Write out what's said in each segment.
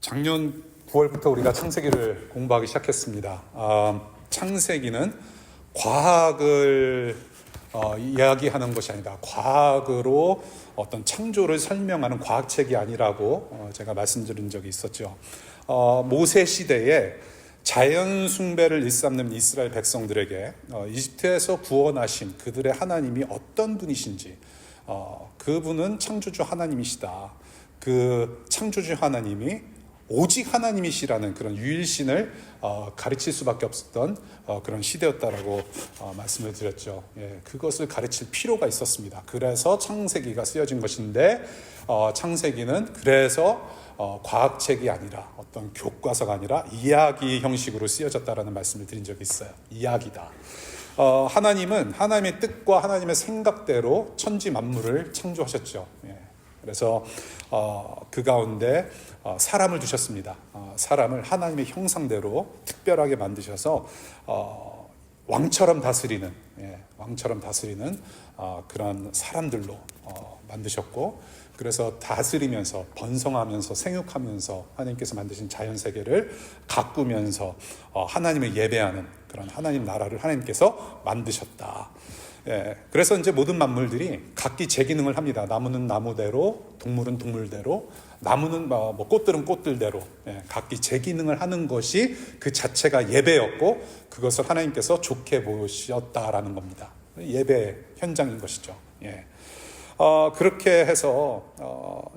작년 9월부터 우리가 창세기를 공부하기 시작했습니다. 창세기는 과학을 이야기하는 것이 아니다. 과학으로 어떤 창조를 설명하는 과학책이 아니라고 제가 말씀드린 적이 있었죠. 모세 시대에 자연 숭배를 일삼는 이스라엘 백성들에게 이집트에서 구원하신 그들의 하나님이 어떤 분이신지, 그분은 창조주 하나님이시다. 그 창조주 하나님이 오직 하나님이시라는 그런 유일신을 가르칠 수밖에 없었던 그런 시대였다라고 말씀을 드렸죠. 그것을 가르칠 필요가 있었습니다. 그래서 창세기가 쓰여진 것인데, 창세기는 그래서 과학책이 아니라 어떤 교과서가 아니라 이야기 형식으로 쓰여졌다라는 말씀을 드린 적이 있어요. 이야기다. 하나님은 하나님의 뜻과 하나님의 생각대로 천지 만물을 창조하셨죠. 그래서 그 가운데 사람을 두셨습니다. 사람을 하나님의 형상대로 특별하게 만드셔서 왕처럼 다스리는 그런 사람들로 만드셨고, 그래서 다스리면서 번성하면서 생육하면서 하나님께서 만드신 자연세계를 가꾸면서 하나님을 예배하는 그런 하나님 나라를 하나님께서 만드셨다. 그래서 이제 모든 만물들이 각기 제 기능을 합니다. 나무는 나무대로, 동물은 동물대로, 나무는 꽃들은 꽃들대로 각기 제 기능을 하는 것이 그 자체가 예배였고, 그것을 하나님께서 좋게 보셨다라는 겁니다. 예배 현장인 것이죠. 그렇게 해서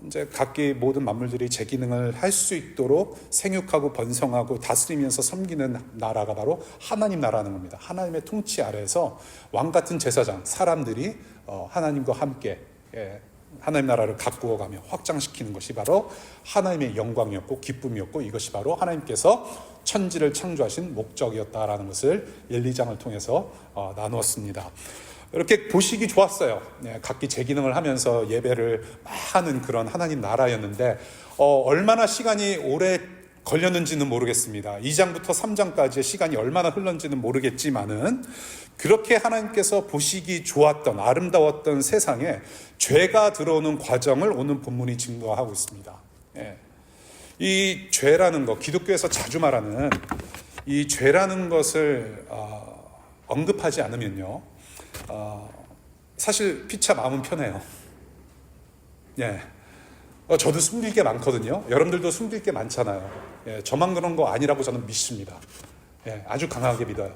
이제 각기 모든 만물들이 제 기능을 할 수 있도록 생육하고 번성하고 다스리면서 섬기는 나라가 바로 하나님 나라는 겁니다. 하나님의 통치 아래에서 왕 같은 제사장, 사람들이 하나님과 함께 하나님 나라를 가꾸어가며 확장시키는 것이 바로 하나님의 영광이었고 기쁨이었고, 이것이 바로 하나님께서 천지를 창조하신 목적이었다라는 것을 1, 2장을 통해서 나누었습니다. 이렇게 보시기 좋았어요. 각기 제 기능을 하면서 예배를 하는 그런 하나님 나라였는데, 얼마나 시간이 오래 걸렸는지는 모르겠습니다. 2장부터 3장까지의 시간이 얼마나 흘렀는지는 모르겠지만은, 그렇게 하나님께서 보시기 좋았던 아름다웠던 세상에 죄가 들어오는 과정을 오늘 본문이 증거하고 있습니다. 이 죄라는 것, 기독교에서 자주 말하는 이 죄라는 것을 언급하지 않으면요, 사실 피차 마음은 편해요. 저도 숨길 게 많거든요. 여러분들도 숨길 게 많잖아요. 저만 그런 거 아니라고 저는 믿습니다. 아주 강하게 믿어요.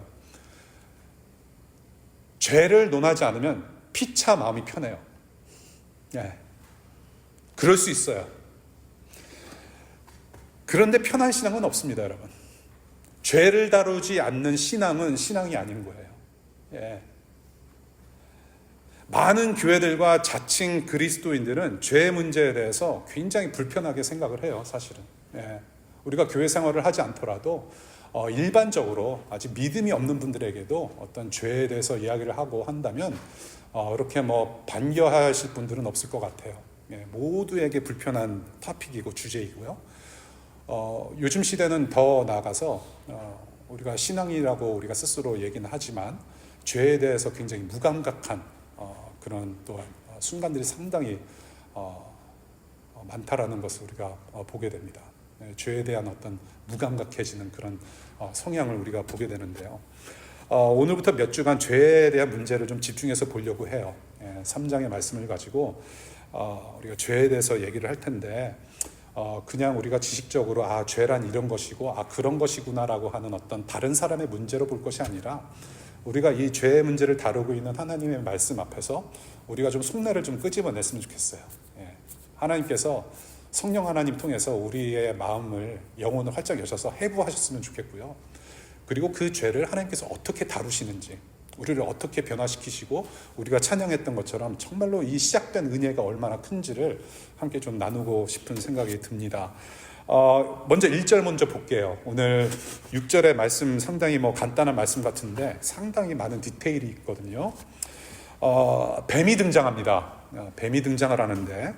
죄를 논하지 않으면 피차 마음이 편해요. 그럴 수 있어요. 그런데 편한 신앙은 없습니다, 여러분. 죄를 다루지 않는 신앙은 신앙이 아닌 거예요. 많은 교회들과 자칭 그리스도인들은 죄 문제에 대해서 굉장히 불편하게 생각을 해요, 사실은. 우리가 교회 생활을 하지 않더라도 일반적으로 아직 믿음이 없는 분들에게도 어떤 죄에 대해서 이야기를 하고 한다면 이렇게 반겨하실 분들은 없을 것 같아요. 모두에게 불편한 토픽이고 주제이고요. 요즘 시대는 더 나아가서 우리가 신앙이라고 우리가 스스로 얘기는 하지만 죄에 대해서 굉장히 무감각한 그런 또한 순간들이 상당히 많다라는 것을 우리가 보게 됩니다. 죄에 대한 어떤 무감각해지는 그런 성향을 우리가 보게 되는데요. 오늘부터 몇 주간 죄에 대한 문제를 좀 집중해서 보려고 해요. 3장의 말씀을 가지고 우리가 죄에 대해서 얘기를 할 텐데, 그냥 우리가 지식적으로 죄란 이런 것이고 그런 것이구나라고 하는 어떤 다른 사람의 문제로 볼 것이 아니라, 우리가 이 죄의 문제를 다루고 있는 하나님의 말씀 앞에서 우리가 좀 속내를 좀 끄집어냈으면 좋겠어요. 하나님께서 성령 하나님 통해서 우리의 마음을, 영혼을 활짝 여셔서 해부하셨으면 좋겠고요. 그리고 그 죄를 하나님께서 어떻게 다루시는지, 우리를 어떻게 변화시키시고, 우리가 찬양했던 것처럼 정말로 이 시작된 은혜가 얼마나 큰지를 함께 좀 나누고 싶은 생각이 듭니다. 먼저 1절 먼저 볼게요. 오늘 6절의 말씀 상당히 간단한 말씀 같은데 상당히 많은 디테일이 있거든요. 뱀이 등장합니다. 뱀이 등장을 하는데,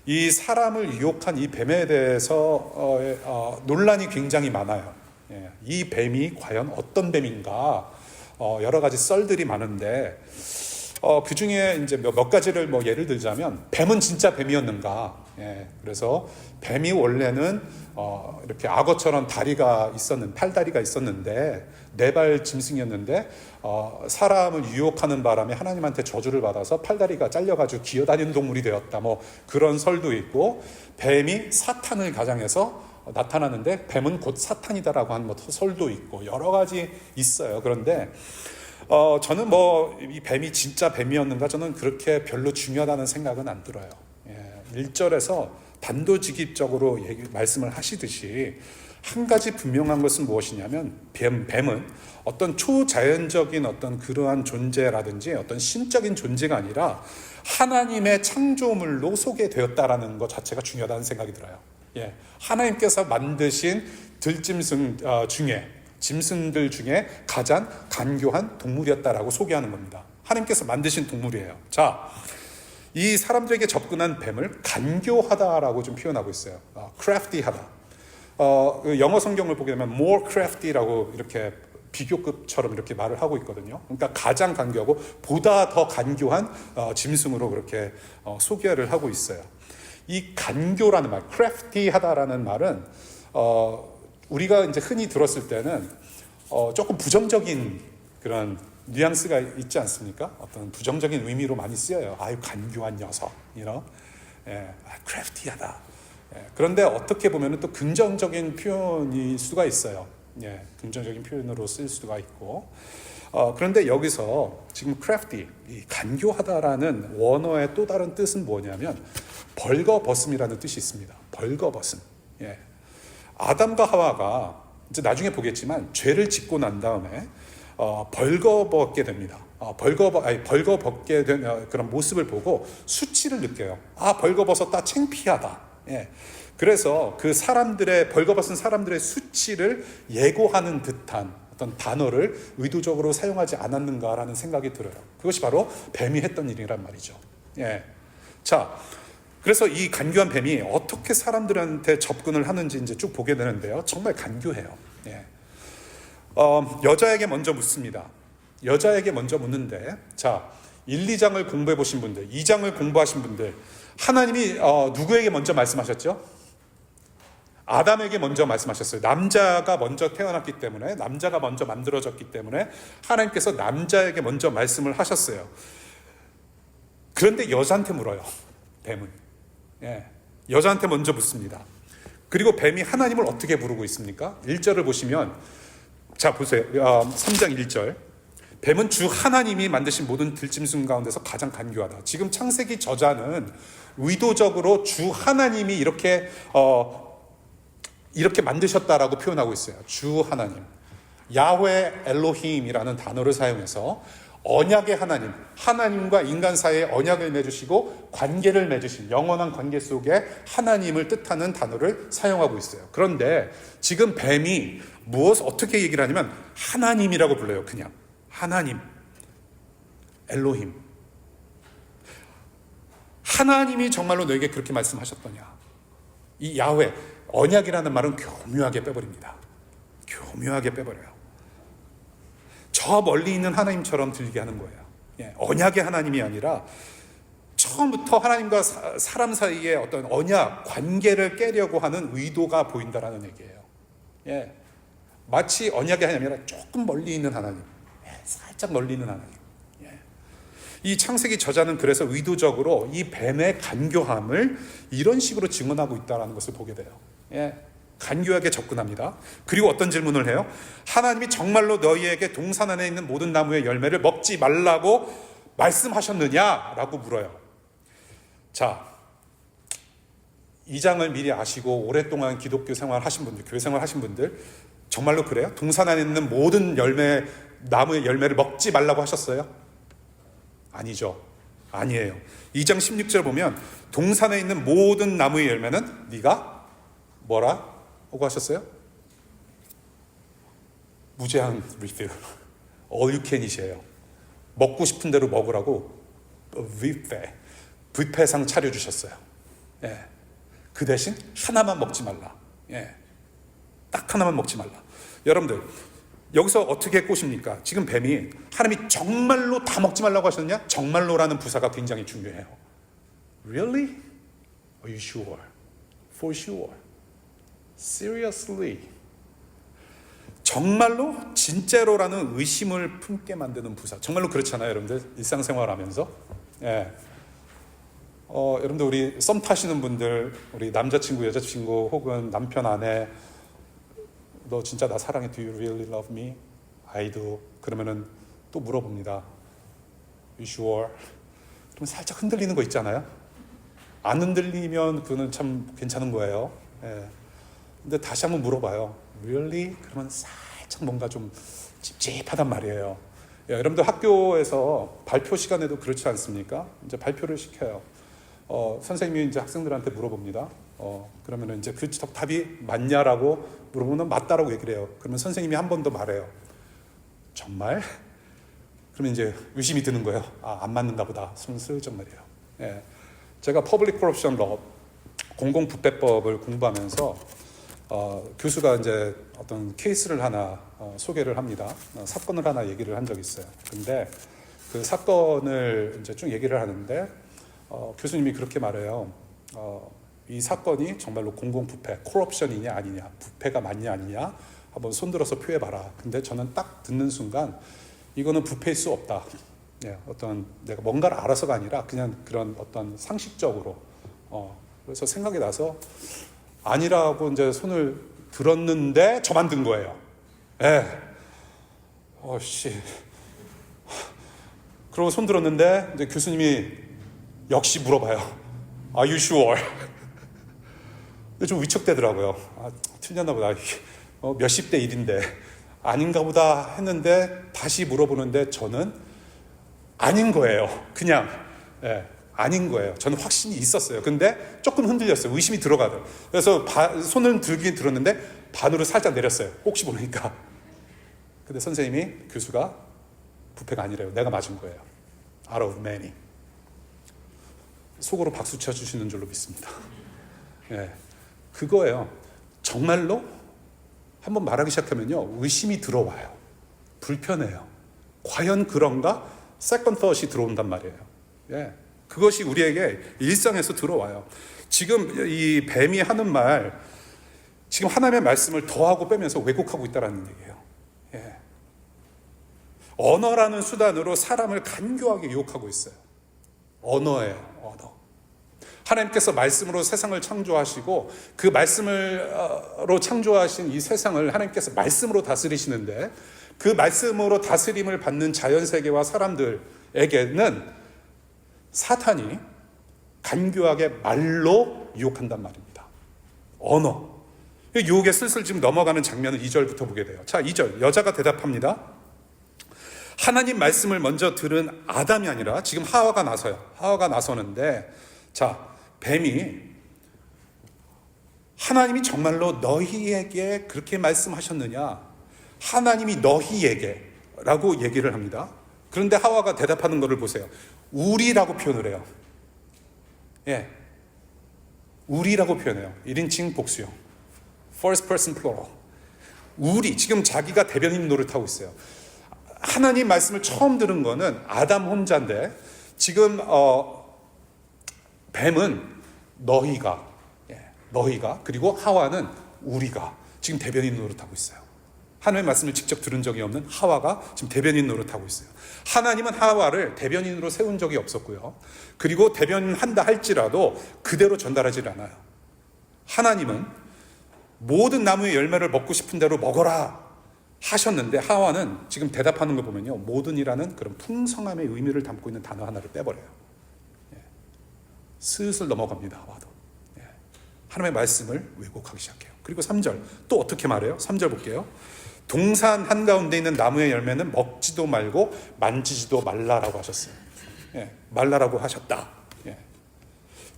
이 사람을 유혹한 이 뱀에 대해서 논란이 굉장히 많아요. 이 뱀이 과연 어떤 뱀인가, 여러 가지 썰들이 많은데, 그 중에 이제 몇 가지를 예를 들자면, 뱀은 진짜 뱀이었는가? 예, 그래서 뱀이 원래는 이렇게 악어처럼 다리가 팔다리가 있었는데 네 발 짐승이었는데 사람을 유혹하는 바람에 하나님한테 저주를 받아서 팔다리가 잘려가지고 기어다니는 동물이 되었다. 뭐 그런 설도 있고, 뱀이 사탄을 가장해서 나타나는데 뱀은 곧 사탄이다라고 하는 설도 있고 여러 가지 있어요. 그런데 저는 이 뱀이 진짜 뱀이었는가, 저는 그렇게 별로 중요하다는 생각은 안 들어요. 1절에서 단도직입적으로 말씀을 하시듯이 한 가지 분명한 것은 무엇이냐면, 뱀은 어떤 초자연적인 어떤 그러한 존재라든지 어떤 신적인 존재가 아니라 하나님의 창조물로 소개되었다라는 것 자체가 중요하다는 생각이 들어요. 하나님께서 만드신 들짐승 중에, 짐승들 중에 가장 간교한 동물이었다라고 소개하는 겁니다. 하나님께서 만드신 동물이에요. 자, 이 사람들에게 접근한 뱀을 간교하다라고 좀 표현하고 있어요. crafty하다. 영어 성경을 보게 되면 more crafty라고 이렇게 비교급처럼 이렇게 말을 하고 있거든요. 그러니까 가장 간교하고 보다 더 간교한 짐승으로 그렇게 소개를 하고 있어요. 이 간교라는 말, crafty하다라는 말은 우리가 이제 흔히 들었을 때는 조금 부정적인 그런 뉘앙스가 있지 않습니까? 어떤 부정적인 의미로 많이 쓰여요. 아유, 간교한 녀석, crafty하다. 그런데 어떻게 보면 또 긍정적인 표현일 수가 있어요. 긍정적인 표현으로 쓸 수가 있고. 그런데 여기서 지금 crafty, 이 간교하다라는 원어의 또 다른 뜻은 뭐냐면 벌거벗음이라는 뜻이 있습니다. 벌거벗음. 아담과 하와가 이제 나중에 보겠지만 죄를 짓고 난 다음에 벌거벗게 됩니다. 벌거벗게 된 그런 모습을 보고 수치를 느껴요. 벌거벗었다, 창피하다. 그래서 그 벌거벗은 사람들의 수치를 예고하는 듯한 어떤 단어를 의도적으로 사용하지 않았는가라는 생각이 들어요. 그것이 바로 뱀이 했던 일이란 말이죠. 자, 그래서 이 간교한 뱀이 어떻게 사람들한테 접근을 하는지 이제 쭉 보게 되는데요. 정말 간교해요. 여자에게 먼저 묻습니다. 여자에게 먼저 묻는데, 자, 1, 2장을 공부해 보신 분들, 2장을 공부하신 분들, 하나님이 누구에게 먼저 말씀하셨죠? 아담에게 먼저 말씀하셨어요. 남자가 먼저 태어났기 때문에, 남자가 먼저 만들어졌기 때문에 하나님께서 남자에게 먼저 말씀을 하셨어요. 그런데 여자한테 물어요. 뱀은. 여자한테 먼저 묻습니다. 그리고 뱀이 하나님을 어떻게 부르고 있습니까? 1절을 보시면, 자 보세요. 3장 1절. 뱀은 주 하나님이 만드신 모든 들짐승 가운데서 가장 간교하다. 지금 창세기 저자는 의도적으로 주 하나님이 이렇게 만드셨다라고 표현하고 있어요. 주 하나님. 야훼 엘로힘이라는 단어를 사용해서 언약의 하나님, 하나님과 인간 사이에 언약을 맺으시고 관계를 맺으신 영원한 관계 속에 하나님을 뜻하는 단어를 사용하고 있어요. 그런데 지금 뱀이 어떻게 얘기를 하냐면 하나님이라고 불러요. 그냥 하나님, 엘로힘. 하나님이 정말로 너에게 그렇게 말씀하셨더냐? 이 야훼, 언약이라는 말은 교묘하게 빼버립니다. 교묘하게 빼버려요. 저 멀리 있는 하나님처럼 들리게 하는 거예요. 언약의 하나님이 아니라 처음부터 하나님과 사람 사이의 어떤 언약, 관계를 깨려고 하는 의도가 보인다라는 얘기예요. 마치 언약의 하나님이 아니라 조금 멀리 있는 하나님, 살짝 멀리 있는 하나님. 이 창세기 저자는 그래서 의도적으로 이 뱀의 간교함을 이런 식으로 증언하고 있다는 것을 보게 돼요. 간교하게 접근합니다. 그리고 어떤 질문을 해요? 하나님이 정말로 너희에게 동산 안에 있는 모든 나무의 열매를 먹지 말라고 말씀하셨느냐라고 물어요. 자, 이 장을 미리 아시고 오랫동안 기독교 생활하신 분들, 교회 생활하신 분들, 정말로 그래요? 동산 안에 있는 모든 나무의 열매를 먹지 말라고 하셨어요? 아니죠. 아니에요. 2장 16절 보면 동산에 있는 모든 나무의 열매는 네가 뭐라고 하셨어요? 무제한 리필, all you can eat이에요. 먹고 싶은 대로 먹으라고 뷔페상 차려주셨어요. 그 대신 하나만 먹지 말라. 딱 하나만 먹지 말라. 여러분들, 여기서 어떻게 꼬십니까? 지금 뱀이 하나님이 정말로 다 먹지 말라고 하셨느냐? 정말로라는 부사가 굉장히 중요해요. Really? Are you sure? For sure? Seriously? 정말로? 진짜로라는 의심을 품게 만드는 부사. 정말로 그렇잖아요, 여러분들. 일상생활하면서. 예. 여러분들 우리 썸 타시는 분들, 우리 남자친구, 여자친구 혹은 남편, 아내, 너 진짜 나 사랑해? Do you really love me? I do. 그러면은 또 물어봅니다. You sure? 그럼 살짝 흔들리는 거 있잖아요. 안 흔들리면 그거는 참 괜찮은 거예요. 예. 근데 다시 한번 물어봐요. Really? 그러면 살짝 뭔가 좀 찝찝하단 말이에요. 예, 여러분들 학교에서 발표 시간에도 그렇지 않습니까? 이제 발표를 시켜요. 선생님이 이제 학생들한테 물어봅니다. 그러면 이제 그 답이 맞냐라고 물어보면 맞다라고 얘기를 해요. 그러면 선생님이 한 번 더 말해요. 정말? 그러면 이제 의심이 드는 거예요. 안 맞는가 보다. 슬쩍 말이에요. 예. 제가 Public Corruption Law, 공공부패법을 공부하면서 교수가 이제 어떤 케이스를 하나 소개를 합니다. 사건을 하나 얘기를 한 적이 있어요. 근데 그 사건을 이제 쭉 얘기를 하는데 교수님이 그렇게 말해요. 이 사건이 정말로 공공부패, corruption이냐 아니냐, 부패가 맞냐 아니냐 한번 손들어서 표해봐라. 근데 저는 딱 듣는 순간 이거는 부패일 수 없다. 예, 어떤 내가 뭔가를 알아서가 아니라 그냥 그런 어떤 상식적으로. 그래서 생각이 나서 아니라고 이제 손을 들었는데 저만 든 거예요. 예. 그러고 손 들었는데 이제 교수님이 역시 물어봐요. Are you sure? 근데 좀 위축되더라고요. 틀렸나 보다. 몇십 대 1인데 아닌가 보다 했는데 다시 물어보는데 저는 아닌 거예요. 그냥 아닌 거예요. 저는 확신이 있었어요. 근데 조금 흔들렸어요. 의심이 들어가더라고요. 그래서 손을 들긴 들었는데 반으로 살짝 내렸어요. 혹시 모르니까. 근데 선생님이, 교수가 부패가 아니래요. 내가 맞은 거예요. Out of many. 속으로 박수 쳐주시는 줄로 믿습니다. 예, 그거예요. 정말로 한번 말하기 시작하면요, 의심이 들어와요. 불편해요. 과연 그런가? 세컨드 텟이 들어온단 말이에요. 예, 그것이 우리에게 일상에서 들어와요. 지금 이 뱀이 하는 말, 지금 하나님의 말씀을 더하고 빼면서 왜곡하고 있다는 얘기예요. 예. 언어라는 수단으로 사람을 간교하게 유혹하고 있어요. 언어예요. 언어. 하나님께서 말씀으로 세상을 창조하시고 그 말씀으로 창조하신 이 세상을 하나님께서 말씀으로 다스리시는데 그 말씀으로 다스림을 받는 자연세계와 사람들에게는 사탄이 간교하게 말로 유혹한단 말입니다. 언어. 유혹에 슬슬 지금 넘어가는 장면을 2절부터 보게 돼요. 자, 2절. 여자가 대답합니다. 하나님 말씀을 먼저 들은 아담이 아니라 지금 하와가 나서요. 하와가 나서는데, 자, 뱀이 하나님이 정말로 너희에게 그렇게 말씀하셨느냐? 하나님이 너희에게 라고 얘기를 합니다. 그런데 하와가 대답하는 것을 보세요. 우리라고 표현을 해요. 예, 우리라고 표현해요. 1인칭 복수형. First person plural. 우리, 지금 자기가 대변인 노릇하고 있어요. 하나님 말씀을 처음 들은 거는 아담 혼자인데 지금 뱀은 너희가 그리고 하와는 우리가 지금 대변인 노릇하고 있어요. 하나님의 말씀을 직접 들은 적이 없는 하와가 지금 대변인 노릇하고 있어요. 하나님은 하와를 대변인으로 세운 적이 없었고요. 그리고 대변한다 할지라도 그대로 전달하지 않아요. 하나님은 모든 나무의 열매를 먹고 싶은 대로 먹어라 하셨는데 하와는 지금 대답하는 거 보면요, 모든이라는 그런 풍성함의 의미를 담고 있는 단어 하나를 빼버려요. 슬슬 넘어갑니다. 하와도. 하나님의 말씀을 왜곡하기 시작해요. 그리고 3절 또 어떻게 말해요? 3절 볼게요. 동산 한가운데 있는 나무의 열매는 먹지도 말고 만지지도 말라라고 하셨어요. 말라라고 하셨다.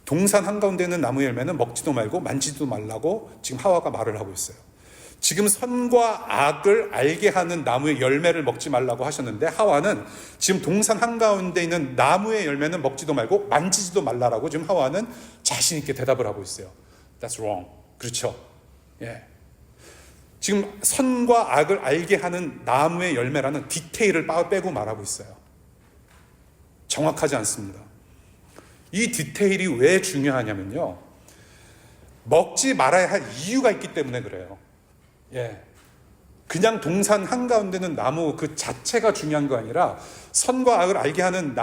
동산 한가운데 있는 나무의 열매는 먹지도 말고 만지지도 말라고 지금 하와가 말을 하고 있어요. 지금 선과 악을 알게 하는 나무의 열매를 먹지 말라고 하셨는데 하와는 지금 동산 한가운데 있는 나무의 열매는 먹지도 말고 만지지도 말라라고 지금 하와는 자신 있게 대답을 하고 있어요. That's wrong. 그렇죠. 예. 지금 선과 악을 알게 하는 나무의 열매라는 디테일을 빼고 말하고 있어요. 정확하지 않습니다. 이 디테일이 왜 중요하냐면요, 먹지 말아야 할 이유가 있기 때문에 그래요. 예. 그냥 동산 한가운데는 나무 그 자체가 중요한 거 아니라 선과 악을 알게 하는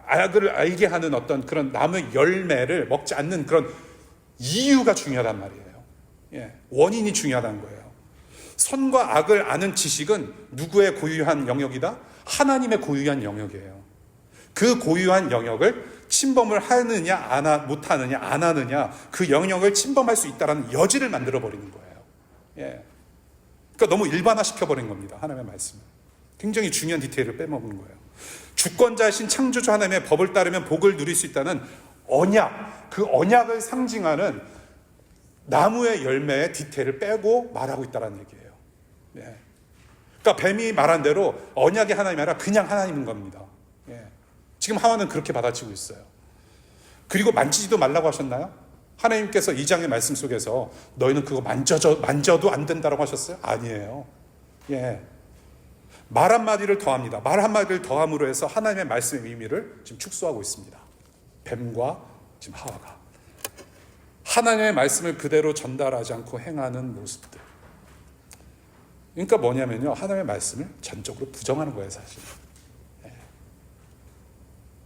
악을 알게 하는 어떤 그런 나무의 열매를 먹지 않는 그런 이유가 중요하단 말이에요. 예. 원인이 중요하다는 거예요. 선과 악을 아는 지식은 누구의 고유한 영역이다? 하나님의 고유한 영역이에요. 그 고유한 영역을 침범을 하느냐 못하느냐 안 하느냐 그 영역을 침범할 수 있다는 여지를 만들어 버리는 거예요. 예. 그러니까 너무 일반화시켜버린 겁니다. 하나님의 말씀을. 굉장히 중요한 디테일을 빼먹는 거예요. 주권자이신 창조주 하나님의 법을 따르면 복을 누릴 수 있다는 언약, 그 언약을 상징하는 나무의 열매의 디테일을 빼고 말하고 있다는 얘기예요. 예. 그러니까 뱀이 말한 대로 언약의 하나님이 아니라 그냥 하나님인 겁니다. 예. 지금 하와는 그렇게 받아치고 있어요. 그리고 만지지도 말라고 하셨나요? 하나님께서 2장의 말씀 속에서 너희는 그거 만져도 안 된다고 하셨어요? 아니에요. 예. 말 한마디를 더합니다. 말 한마디를 더함으로 해서 하나님의 말씀의 의미를 지금 축소하고 있습니다. 뱀과 지금 하와가. 하나님의 말씀을 그대로 전달하지 않고 행하는 모습들. 그러니까 뭐냐면요. 하나님의 말씀을 전적으로 부정하는 거예요, 사실. 예.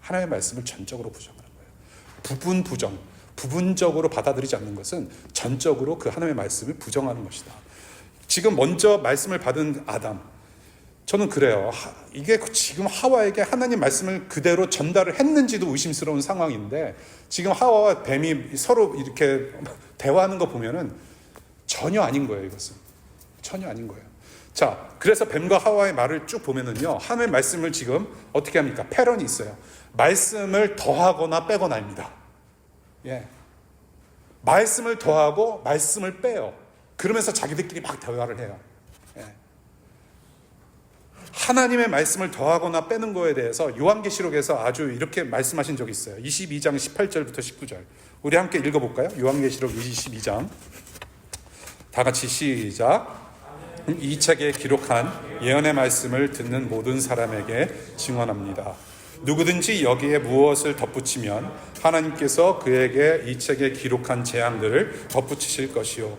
하나님의 말씀을 전적으로 부정하는 거예요. 부분적으로 받아들이지 않는 것은 전적으로 그 하나님의 말씀을 부정하는 것이다. 지금 먼저 말씀을 받은 아담, 저는 그래요. 이게 지금 하와에게 하나님 말씀을 그대로 전달을 했는지도 의심스러운 상황인데 지금 하와와 뱀이 서로 이렇게 대화하는 거 보면은 전혀 아닌 거예요. 이것은 전혀 아닌 거예요. 자, 그래서 뱀과 하와의 말을 쭉 보면은요, 하나님의 말씀을 지금 어떻게 합니까? 패런이 있어요. 말씀을 더하거나 빼거나입니다. 예. 말씀을 더하고 말씀을 빼요. 그러면서 자기들끼리 막 대화를 해요. 예. 하나님의 말씀을 더하거나 빼는 거에 대해서 요한계시록에서 아주 이렇게 말씀하신 적이 있어요. 22장 18절부터 19절. 우리 함께 읽어볼까요? 요한계시록 22장. 다 같이 시작. 이 책에 기록한 예언의 말씀을 듣는 모든 사람에게 증언합니다. 누구든지 여기에 무엇을 덧붙이면 하나님께서 그에게 이 책에 기록한 재앙들을 덧붙이실 것이요,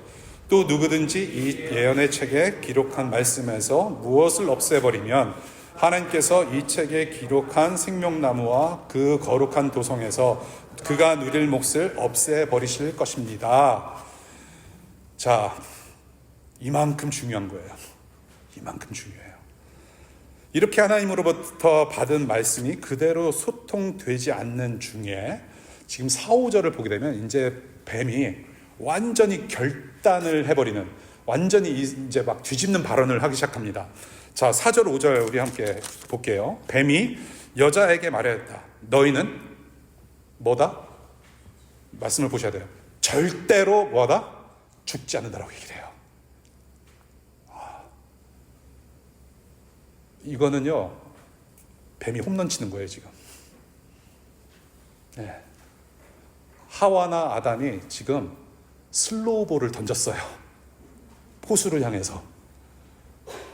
또 누구든지 이 예언의 책에 기록한 말씀에서 무엇을 없애버리면 하나님께서 이 책에 기록한 생명나무와 그 거룩한 도성에서 그가 누릴 몫을 없애버리실 것입니다. 자, 이만큼 중요한 거예요. 이만큼 중요해요. 이렇게 하나님으로부터 받은 말씀이 그대로 소통되지 않는 중에 지금 4, 5절을 보게 되면 이제 뱀이 완전히 결단을 해버리는, 완전히 이제 막 뒤집는 발언을 하기 시작합니다. 자, 4절, 5절 우리 함께 볼게요. 뱀이 여자에게 말했다. 너희는 뭐다? 말씀을 보셔야 돼요. 절대로 뭐다? 죽지 않는다라고 얘기를 해요. 이거는요, 뱀이 홈런 치는 거예요, 지금. 네. 하와나 아담이 지금 슬로우볼을 던졌어요. 포수를 향해서.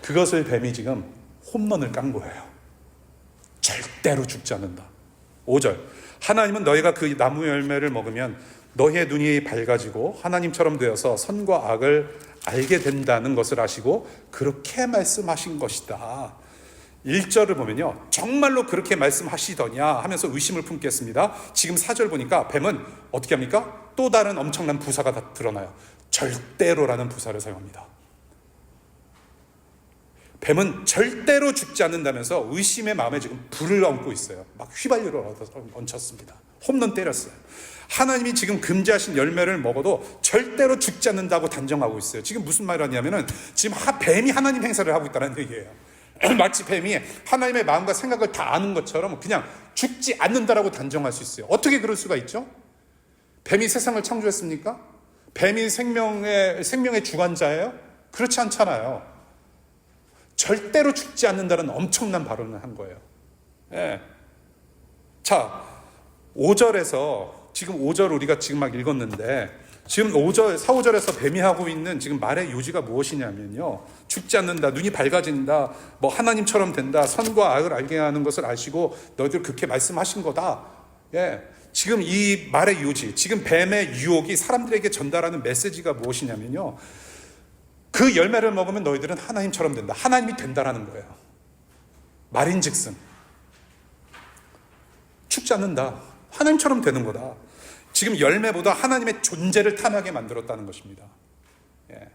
그것을 뱀이 지금 홈런을 깐 거예요. 절대로 죽지 않는다. 5절. 하나님은 너희가 그 나무 열매를 먹으면 너희의 눈이 밝아지고 하나님처럼 되어서 선과 악을 알게 된다는 것을 아시고 그렇게 말씀하신 것이다. 1절을 보면요, 정말로 그렇게 말씀하시더냐 하면서 의심을 품겠습니다. 지금 4절 보니까 뱀은 어떻게 합니까? 또 다른 엄청난 부사가 다 드러나요. 절대로라는 부사를 사용합니다. 뱀은 절대로 죽지 않는다면서 의심의 마음에 지금 불을 얹고 있어요. 막 휘발유를 얹혔습니다. 홈런 때렸어요. 하나님이 지금 금지하신 열매를 먹어도 절대로 죽지 않는다고 단정하고 있어요. 지금 무슨 말을 하냐면은 지금 뱀이 하나님 행사를 하고 있다는 얘기예요. 마치 뱀이 하나님의 마음과 생각을 다 아는 것처럼 그냥 죽지 않는다라고 단정할 수 있어요. 어떻게 그럴 수가 있죠? 뱀이 세상을 창조했습니까? 뱀이 생명의 주관자예요? 그렇지 않잖아요. 절대로 죽지 않는다는 엄청난 발언을 한 거예요. 예. 자, 5절에서 지금 5절 우리가 지금 막 읽었는데 지금 5절, 4, 5절에서 뱀이 하고 있는 지금 말의 요지가 무엇이냐면요, 죽지 않는다, 눈이 밝아진다, 뭐 하나님처럼 된다, 선과 악을 알게 하는 것을 아시고 너희들 그렇게 말씀하신 거다. 예. 지금 이 말의 요지, 지금 뱀의 유혹이 사람들에게 전달하는 메시지가 무엇이냐면요, 그 열매를 먹으면 너희들은 하나님처럼 된다, 하나님이 된다라는 거예요. 말인즉슨 죽지 않는다, 하나님처럼 되는 거다. 지금 열매보다 하나님의 존재를 탐하게 만들었다는 것입니다. 예.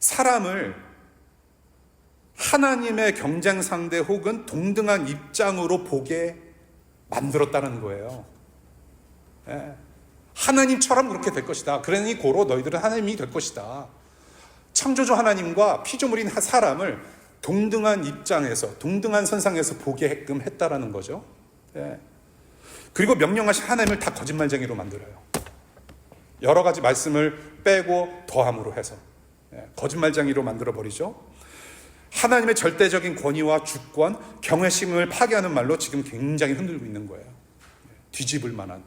사람을 하나님의 경쟁 상대 혹은 동등한 입장으로 보게 만들었다는 거예요. 예. 하나님처럼 그렇게 될 것이다. 그러니 고로 너희들은 하나님이 될 것이다. 창조주 하나님과 피조물인 사람을 동등한 입장에서, 동등한 선상에서 보게끔 했다라는 거죠. 예. 그리고 명령하신 하나님을 다 거짓말쟁이로 만들어요. 여러 가지 말씀을 빼고 더함으로 해서 거짓말쟁이로 만들어버리죠. 하나님의 절대적인 권위와 주권, 경외심을 파괴하는 말로 지금 굉장히 흔들고 있는 거예요. 뒤집을 만한.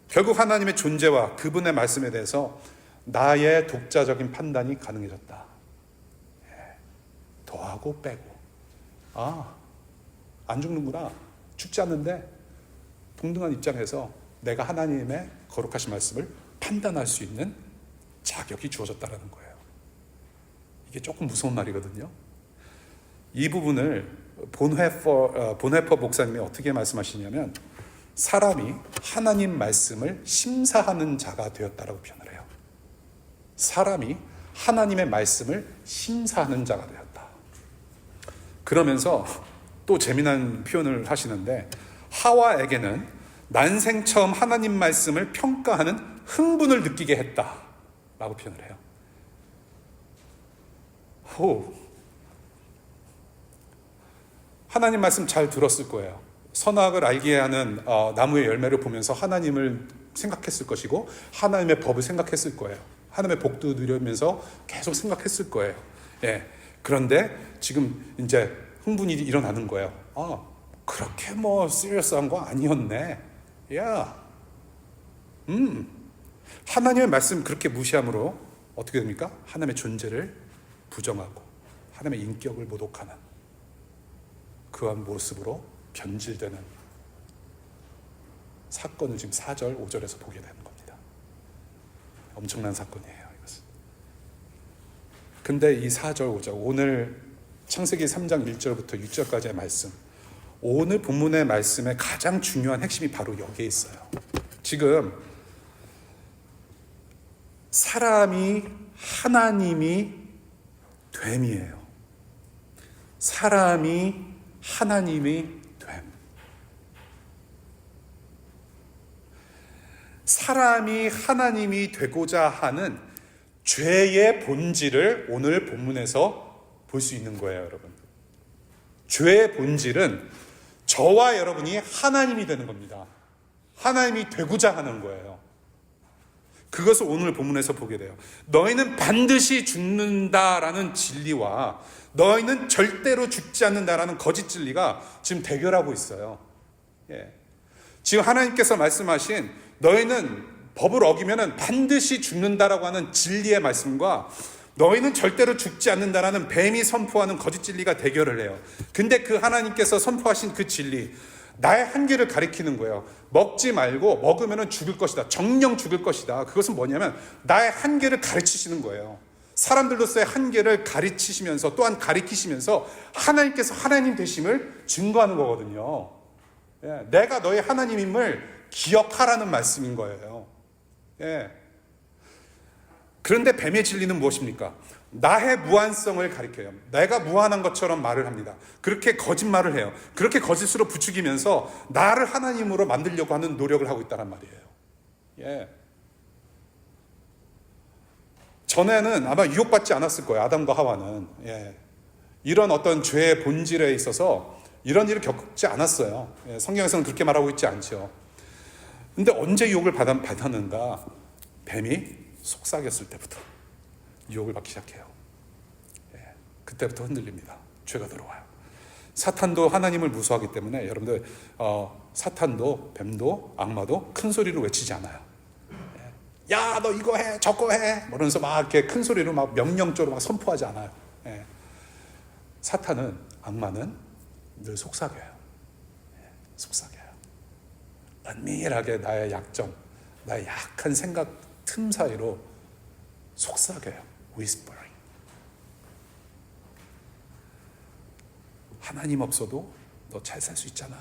결국 하나님의 존재와 그분의 말씀에 대해서 나의 독자적인 판단이 가능해졌다. 더하고 빼고. 안 죽는구나. 죽지 않는데 동등한 입장에서 내가 하나님의 거룩하신 말씀을 판단할 수 있는 자격이 주어졌다는 거예요. 이게 조금 무서운 말이거든요. 이 부분을 본헤퍼 목사님이 어떻게 말씀하시냐면, 사람이 하나님 말씀을 심사하는 자가 되었다라고 표현을 해요. 사람이 하나님의 말씀을 심사하는 자가 되었다. 그러면서 또 재미난 표현을 하시는데, 하와에게는 난생 처음 하나님 말씀을 평가하는 흥분을 느끼게 했다라고 표현을 해요. 하나님 말씀 잘 들었을 거예요. 선악을 알게 하는 나무의 열매를 보면서 하나님을 생각했을 것이고, 하나님의 법을 생각했을 거예요. 하나님의 복도 누리면서 계속 생각했을 거예요. 예. 그런데 지금 이제 흥분이 일어나는 거예요. 그렇게 시리어스한 거 아니었네. 하나님의 말씀 그렇게 무시함으로 어떻게 됩니까? 하나님의 존재를 부정하고 하나님의 인격을 모독하는 그한 모습으로 변질되는 사건을 지금 4절, 5절에서 보게 되는 겁니다. 엄청난 사건이에요, 이것은. 근데 이 4절, 5절, 오늘 창세기 3장 1절부터 6절까지의 말씀, 오늘 본문의 말씀의 가장 중요한 핵심이 바로 여기에 있어요. 지금 사람이 하나님이 됨이에요. 사람이 하나님이 됨. 사람이 하나님이 되고자 하는 죄의 본질을 오늘 본문에서 볼 수 있는 거예요, 여러분. 죄의 본질은 저와 여러분이 하나님이 되는 겁니다. 하나님이 되고자 하는 거예요. 그것을 오늘 본문에서 보게 돼요. 너희는 반드시 죽는다라는 진리와 너희는 절대로 죽지 않는다라는 거짓 진리가 지금 대결하고 있어요. 예. 지금 하나님께서 말씀하신 너희는 법을 어기면 반드시 죽는다라고 하는 진리의 말씀과 너희는 절대로 죽지 않는다라는 뱀이 선포하는 거짓 진리가 대결을 해요. 근데 그 하나님께서 선포하신 그 진리, 나의 한계를 가리키는 거예요. 먹지 말고 먹으면 죽을 것이다. 정령 죽을 것이다. 그것은 뭐냐면 나의 한계를 가르치시는 거예요. 사람들로서의 한계를 가르치시면서 또한 가리키시면서 하나님께서 하나님 되심을 증거하는 거거든요. 예, 내가 너의 하나님임을 기억하라는 말씀인 거예요. 예. 그런데 뱀의 진리는 무엇입니까? 나의 무한성을 가리켜요. 내가 무한한 것처럼 말을 합니다. 그렇게 거짓말을 해요. 그렇게 거짓으로 부추기면서 나를 하나님으로 만들려고 하는 노력을 하고 있다는 말이에요. 예. 전에는 아마 유혹받지 않았을 거예요. 아담과 하와는. 예. 이런 어떤 죄의 본질에 있어서 이런 일을 겪지 않았어요. 예. 성경에서는 그렇게 말하고 있지 않죠. 근데 언제 유혹을 받았는가? 뱀이 속삭였을 때부터 유혹을 받기 시작해요. 예, 그때부터 흔들립니다. 죄가 들어와요. 사탄도 하나님을 무서워하기 때문에 여러분들 사탄도 뱀도 악마도 큰 소리로 외치지 않아요. 예, 야, 너 이거 해, 저거 해, 그러면서 막 이렇게 큰 소리로 막 명령적으로 막 선포하지 않아요. 예, 사탄은, 악마는 늘 속삭여요. 예, 속삭여요. 은밀하게 나의 약점, 나의 약한 생각 틈 사이로 속삭여요. whispering. 하나님 없어도 너 잘 살 수 있잖아.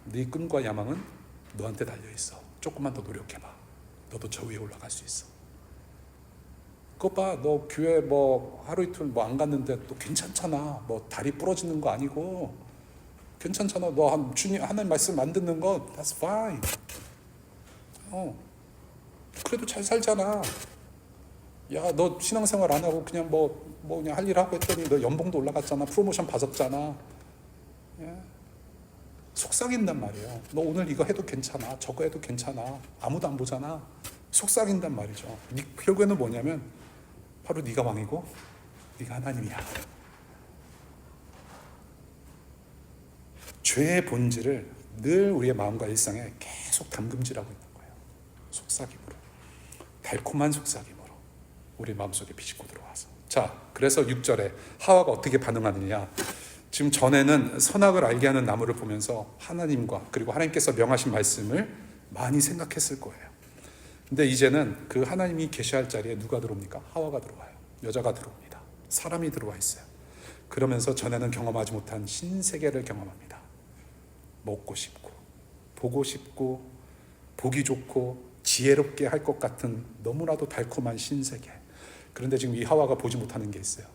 네 꿈과 야망은 너한테 달려있어. 조금만 더 노력해봐. 너도 저 위에 올라갈 수 있어. 그거 봐, 너 교회 뭐 하루 이틀 뭐 안 갔는데 또 괜찮잖아. 뭐 다리 부러지는 거 아니고 괜찮잖아. 너 주님 하나님 말씀 안 듣는 거 that's fine. 그래도 잘 살잖아. 야, 너 신앙생활 안 하고 그냥 뭐 그냥 할 일 하고 했더니 너 연봉도 올라갔잖아. 프로모션 받았잖아. 예. 속삭인단 말이에요. 너 오늘 이거 해도 괜찮아. 저거 해도 괜찮아. 아무도 안 보잖아. 속삭인단 말이죠. 결국에는 뭐냐면 바로 네가 왕이고 네가 하나님이야. 죄의 본질을 늘 우리의 마음과 일상에 계속 담금질하고 있는 거예요. 속삭임으로. 달콤한 속삭임으로 우리 마음속에 비집고 들어와서. 자, 그래서 6절에 하와가 어떻게 반응하느냐. 지금 전에는 선악을 알게 하는 나무를 보면서 하나님과 그리고 하나님께서 명하신 말씀을 많이 생각했을 거예요. 근데 이제는 그 하나님이 계시할 자리에 누가 들어옵니까? 하와가 들어와요. 여자가 들어옵니다. 사람이 들어와 있어요. 그러면서 전에는 경험하지 못한 신세계를 경험합니다. 먹고 싶고 보고 싶고 보기 좋고 지혜롭게 할 것 같은 너무나도 달콤한 신세계. 그런데 지금 이 하와가 보지 못하는 게 있어요.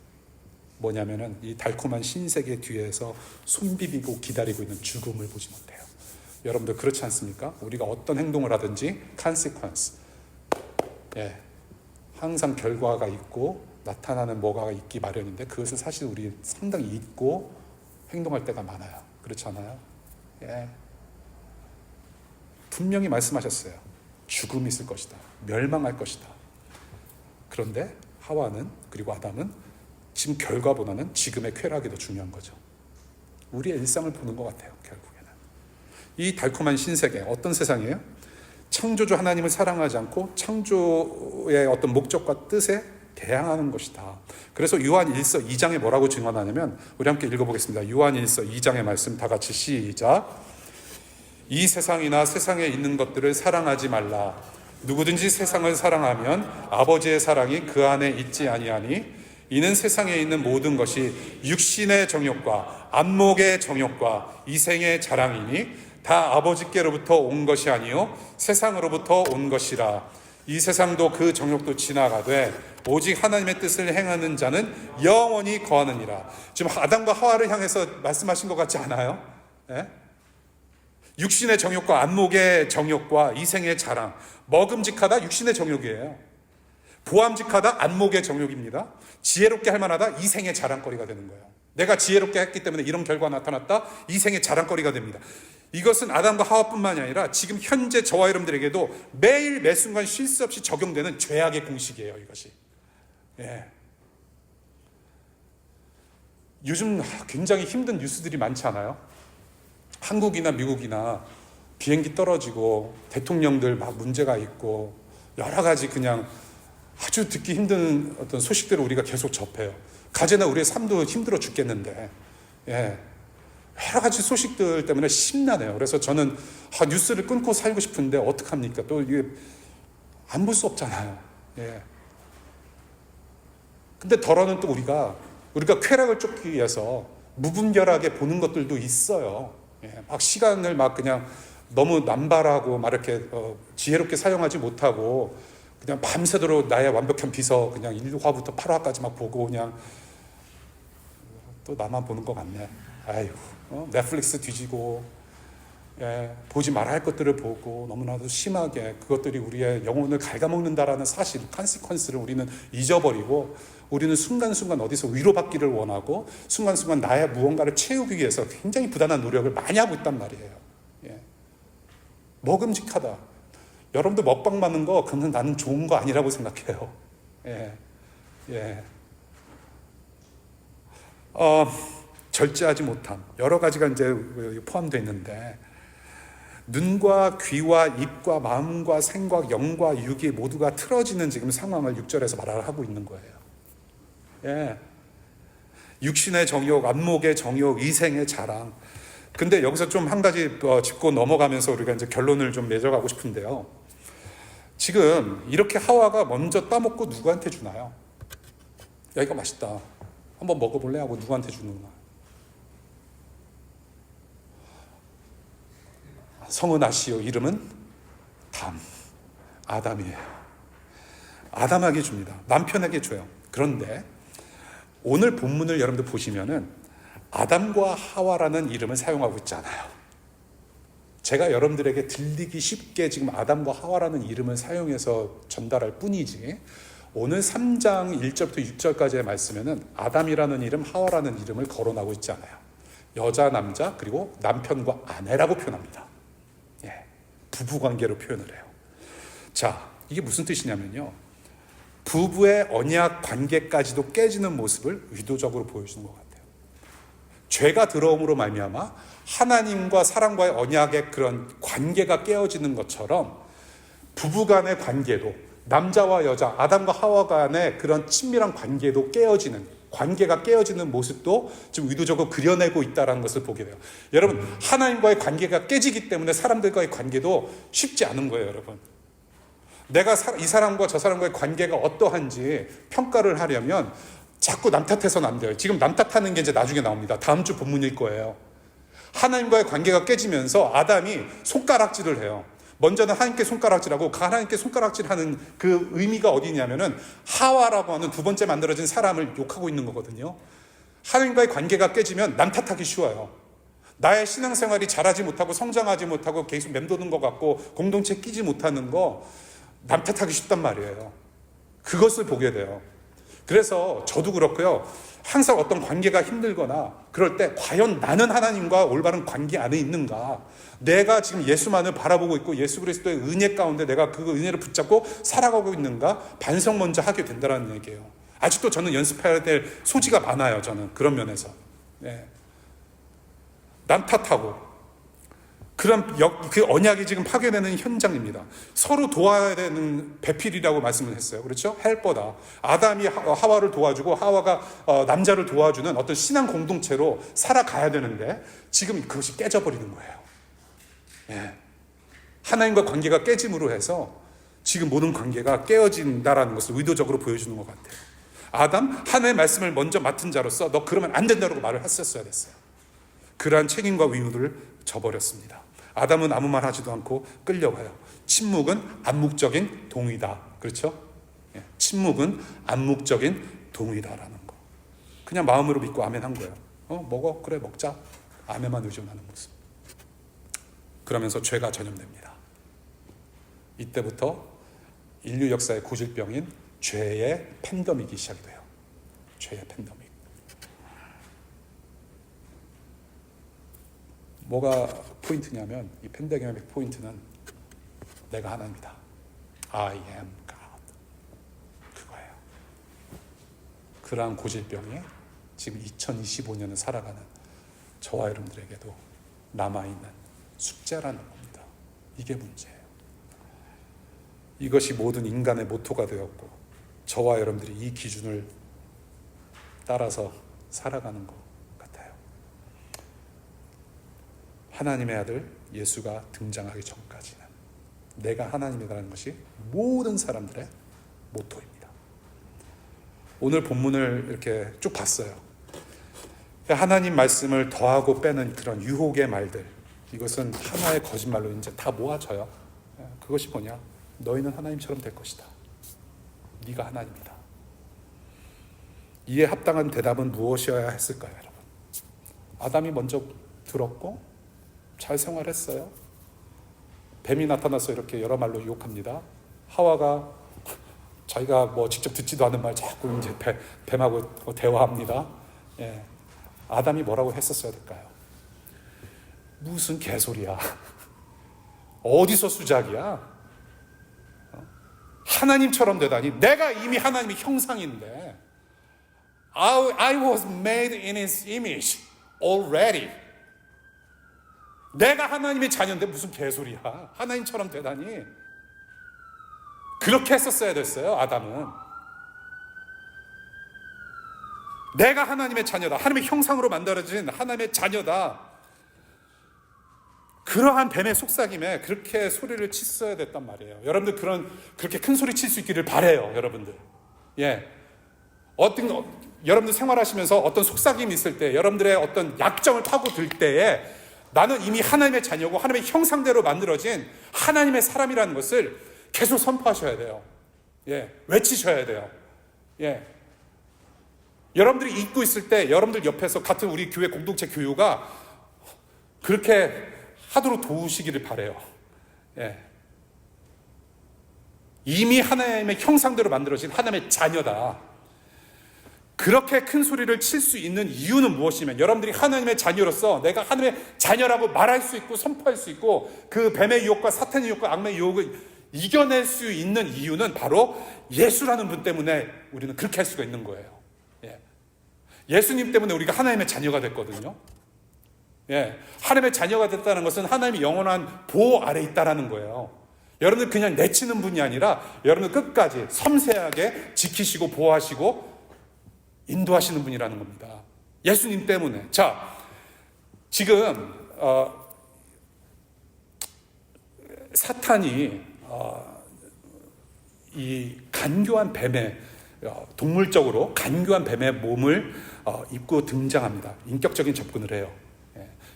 뭐냐면은 이 달콤한 신세계 뒤에서 손비비고 기다리고 있는 죽음을 보지 못해요. 여러분들 그렇지 않습니까? 우리가 어떤 행동을 하든지 consequence, 항상 결과가 있고 나타나는 뭐가 있기 마련인데 그것을 사실 우리 상당히 잊고 행동할 때가 많아요. 그렇지 않아요? 분명히 말씀하셨어요. 죽음이 있을 것이다. 멸망할 것이다. 그런데 하와는 그리고 아담은 지금 결과보다는 지금의 쾌락이 더 중요한 거죠. 우리의 일상을 보는 것 같아요. 결국에는 이 달콤한 신세계 어떤 세상이에요? 창조주 하나님을 사랑하지 않고 창조의 어떤 목적과 뜻에 대항하는 것이다. 그래서 요한 1서 2장에 뭐라고 증언하냐면 우리 함께 읽어보겠습니다. 요한 1서 2장의 말씀 다 같이 시작. 이 세상이나 세상에 있는 것들을 사랑하지 말라. 누구든지 세상을 사랑하면 아버지의 사랑이 그 안에 있지 아니하니 이는 세상에 있는 모든 것이 육신의 정욕과 안목의 정욕과 이생의 자랑이니 다 아버지께로부터 온 것이 아니요 세상으로부터 온 것이라. 이 세상도 그 정욕도 지나가되 오직 하나님의 뜻을 행하는 자는 영원히 거하느니라. 지금 아담과 하와를 향해서 말씀하신 것 같지 않아요? 육신의 정욕과 안목의 정욕과 이생의 자랑. 먹음직하다 육신의 정욕이에요. 보암직하다 안목의 정욕입니다. 지혜롭게 할 만하다 이생의 자랑거리가 되는 거예요. 내가 지혜롭게 했기 때문에 이런 결과가 나타났다. 이생의 자랑거리가 됩니다. 이것은 아담과 하와뿐만이 아니라 지금 현재 저와 여러분들에게도 매일 매순간 쉴 수 없이 적용되는 죄악의 공식이에요. 이것이. 요즘 굉장히 힘든 뉴스들이 많지 않아요? 한국이나 미국이나 비행기 떨어지고 대통령들 막 문제가 있고 여러 가지 그냥 아주 듣기 힘든 어떤 소식들을 우리가 계속 접해요. 가제나 우리의 삶도 힘들어 죽겠는데 여러 가지 소식들 때문에 심란해요. 그래서 저는 뉴스를 끊고 살고 싶은데 어떡합니까? 또 이게 안 볼 수 없잖아요. 근데 덜어는 또 우리가 쾌락을 쫓기 위해서 무분별하게 보는 것들도 있어요. 막 시간을 막 그냥 너무 남발하고 막 이렇게 지혜롭게 사용하지 못하고 그냥 밤새도록 나의 완벽한 비서 그냥 1화부터 8화까지 막 보고 그냥 또 나만 보는 것 같네. 아이고, 넷플릭스 뒤지고 보지 말아야 할 것들을 보고 너무나도 심하게 그것들이 우리의 영혼을 갉아먹는다라는 사실, 컨시퀀스를 우리는 잊어버리고 우리는 순간순간 어디서 위로받기를 원하고 순간순간 나의 무언가를 채우기 위해서 굉장히 부단한 노력을 많이 하고 있단 말이에요. 먹음직하다. 여러분도 먹방 맞는 거 그건 나는 좋은 거 아니라고 생각해요. 절제하지 못함 여러 가지가 이제 포함되어 있는데 눈과 귀와 입과 마음과 생각, 영과 육이 모두가 틀어지는 지금 상황을 6절에서 말을 하고 있는 거예요. 육신의 정욕, 안목의 정욕, 이생의 자랑. 근데 여기서 좀 한 가지 짚고 넘어가면서 우리가 이제 결론을 좀 맺어가고 싶은데요. 지금 이렇게 하와가 먼저 따먹고 누구한테 주나요? 야, 이거 맛있다. 한번 먹어볼래? 하고 누구한테 주는구나. 성은 아시오. 이름은 담. 아담이에요. 아담에게 줍니다. 남편에게 줘요. 그런데 오늘 본문을 여러분들 보시면은 아담과 하와라는 이름을 사용하고 있지 않아요. 제가 여러분들에게 들리기 쉽게 지금 아담과 하와라는 이름을 사용해서 전달할 뿐이지, 오늘 3장 1절부터 6절까지의 말씀에는 아담이라는 이름, 하와라는 이름을 거론하고 있지 않아요. 여자, 남자, 그리고 남편과 아내라고 표현합니다. 예, 부부관계로 표현을 해요. 자, 이게 무슨 뜻이냐면요, 부부의 언약 관계까지도 깨지는 모습을 의도적으로 보여주는 것 같아요. 죄가 들어옴으로 말미암아 하나님과 사람과의 언약의 그런 관계가 깨어지는 것처럼 부부간의 관계도, 남자와 여자, 아담과 하와 간의 그런 친밀한 관계도 깨어지는, 관계가 깨어지는 모습도 지금 의도적으로 그려내고 있다는 것을 보게 돼요. 여러분, 하나님과의 관계가 깨지기 때문에 사람들과의 관계도 쉽지 않은 거예요, 여러분. 내가 이 사람과 저 사람과의 관계가 어떠한지 평가를 하려면 자꾸 남 탓해서는 안 돼요. 지금 남 탓하는 게 이제 나중에 나옵니다. 다음 주 본문일 거예요. 하나님과의 관계가 깨지면서 아담이 손가락질을 해요. 먼저는 하나님께 손가락질하고, 그 하나님께 손가락질하는 그 의미가 어디냐면은 하와라고 하는 두 번째 만들어진 사람을 욕하고 있는 거거든요. 하나님과의 관계가 깨지면 남 탓하기 쉬워요. 나의 신앙생활이 자라지 못하고 성장하지 못하고 계속 맴도는 것 같고 공동체에 끼지 못하는 거 남 탓하기 쉽단 말이에요. 그것을 보게 돼요. 그래서 저도 그렇고요, 항상 어떤 관계가 힘들거나 그럴 때 과연 나는 하나님과 올바른 관계 안에 있는가, 내가 지금 예수만을 바라보고 있고 예수 그리스도의 은혜 가운데 내가 그 은혜를 붙잡고 살아가고 있는가 반성 먼저 하게 된다는 얘기예요. 아직도 저는 연습해야 될 소지가 많아요. 저는 그런 면에서. 네. 남 탓하고 그런 그 언약이 지금 파괴되는 현장입니다. 서로 도와야 되는 배필이라고 말씀을 했어요. 그렇죠? 헬퍼다. 아담이 하와를 도와주고 하와가 남자를 도와주는 어떤 신앙 공동체로 살아가야 되는데 지금 그것이 깨져버리는 거예요. 예. 하나님과 관계가 깨짐으로 해서 지금 모든 관계가 깨어진다라는 것을 의도적으로 보여주는 것 같아요. 아담, 하나님의 말씀을 먼저 맡은 자로서 너 그러면 안 된다고 말을 했었어야 됐어요. 그러한 책임과 의무를 져버렸습니다. 아담은 아무 말 하지도 않고 끌려가요. 침묵은 암묵적인 동의다. 그렇죠? 예, 침묵은 암묵적인 동의다라는 거. 그냥 마음으로 믿고 아멘 한 거예요. 먹어? 그래, 먹자. 아멘만 의존하는 모습. 그러면서 죄가 전염됩니다. 이때부터 인류 역사의 고질병인 죄의 팬데믹이 시작이 돼요. 죄의 팬데믹. 뭐가 포인트냐면, 이 팬데믹 포인트는 내가 하나님이다. I am God. 그거예요. 그러한 고질병이 지금 2025년을 살아가는 저와 여러분들에게도 남아있는 숙제라는 겁니다. 이게 문제예요. 이것이 모든 인간의 모토가 되었고 저와 여러분들이 이 기준을 따라서 살아가는 것 같아요. 하나님의 아들 예수가 등장하기 전까지는 내가 하나님이라는 것이 모든 사람들의 모토입니다. 오늘 본문을 이렇게 쭉 봤어요. 하나님 말씀을 더하고 빼는 그런 유혹의 말들, 이것은 하나의 거짓말로 이제 다 모아져요. 그것이 뭐냐? 너희는 하나님처럼 될 것이다. 네가 하나님이다. 이에 합당한 대답은 무엇이어야 했을까요, 여러분? 아담이 먼저 들었고 잘 생활했어요. 뱀이 나타나서 이렇게 여러 말로 유혹합니다. 하와가 자기가 뭐 직접 듣지도 않은 말 자꾸 이제 뱀하고 대화합니다. 예. 아담이 뭐라고 했었어야 될까요? 무슨 개소리야. 어디서 수작이야? 하나님처럼 되다니. 내가 이미 하나님의 형상인데 I was made in His image already. 내가 하나님의 자녀인데 무슨 개소리야. 하나님처럼 되다니. 그렇게 했었어야 됐어요. 아담은. 내가 하나님의 자녀다. 하나님의 형상으로 만들어진 하나님의 자녀다. 그러한 뱀의 속삭임에 그렇게 소리를 쳤어야 됐단 말이에요. 여러분들 그렇게 큰 소리 칠 수 있기를 바래요, 여러분들. 예. 여러분들 생활하시면서 어떤 속삭임이 있을 때, 여러분들의 어떤 약점을 파고들 때에 나는 이미 하나님의 자녀고 하나님의 형상대로 만들어진 하나님의 사람이라는 것을 계속 선포하셔야 돼요. 예. 외치셔야 돼요. 예. 여러분들이 잊고 있을 때 여러분들 옆에서 같은 우리 교회 공동체 교유가 그렇게 하도록 도우시기를 바라요. 예. 이미 하나님의 형상대로 만들어진 하나님의 자녀다. 그렇게 큰 소리를 칠 수 있는 이유는 무엇이면, 여러분들이 하나님의 자녀로서 내가 하나님의 자녀라고 말할 수 있고 선포할 수 있고 그 뱀의 유혹과 사탄의 유혹과 악마의 유혹을 이겨낼 수 있는 이유는 바로 예수라는 분 때문에 우리는 그렇게 할 수가 있는 거예요. 예. 예수님 때문에 우리가 하나님의 자녀가 됐거든요. 예. 하나님의 자녀가 됐다는 것은 하나님의 영원한 보호 아래 있다라는 거예요. 여러분들 그냥 내치는 분이 아니라 여러분들 끝까지 섬세하게 지키시고 보호하시고 인도하시는 분이라는 겁니다. 예수님 때문에. 자, 지금 사탄이 이 간교한 뱀의 동물적으로 간교한 뱀의 몸을 입고 등장합니다. 인격적인 접근을 해요.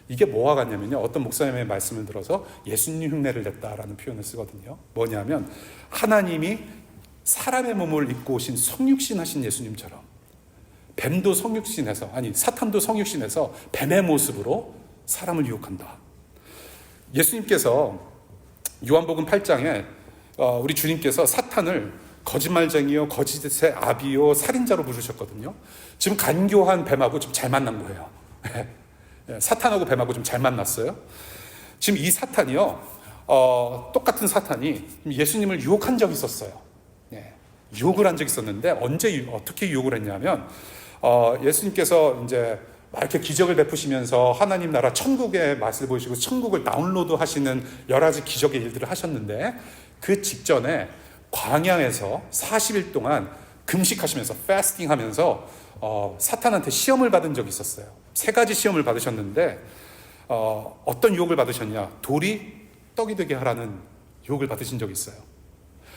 이게 뭐와 같냐면요, 어떤 목사님의 말씀을 들어서 예수님 흉내를 냈다라는 표현을 쓰거든요. 뭐냐면 하나님이 사람의 몸을 입고 오신 성육신 하신 예수님처럼 뱀도 성육신해서, 아니 사탄도 성육신해서 뱀의 모습으로 사람을 유혹한다. 예수님께서 요한복음 8장에 우리 주님께서 사탄을 거짓말쟁이요, 거짓의 아비요, 살인자로 부르셨거든요. 지금 간교한 뱀하고 좀 잘 만난 거예요. 사탄하고 뱀하고 좀 잘 만났어요. 지금 이 사탄이요, 똑같은 사탄이 예수님을 유혹한 적이 있었어요. 유혹을 한 적이 있었는데 어떻게 유혹을 했냐면, 예수님께서 이제 이렇게 기적을 베푸시면서 하나님 나라 천국의 맛을 보이시고 천국을 다운로드 하시는 여러 가지 기적의 일들을 하셨는데, 그 직전에 광야에서 40일 동안 금식하시면서 패스팅 하면서 사탄한테 시험을 받은 적이 있었어요. 3가지 시험을 받으셨는데 어떤 유혹을 받으셨냐? 돌이 떡이 되게 하라는 유혹을 받으신 적이 있어요.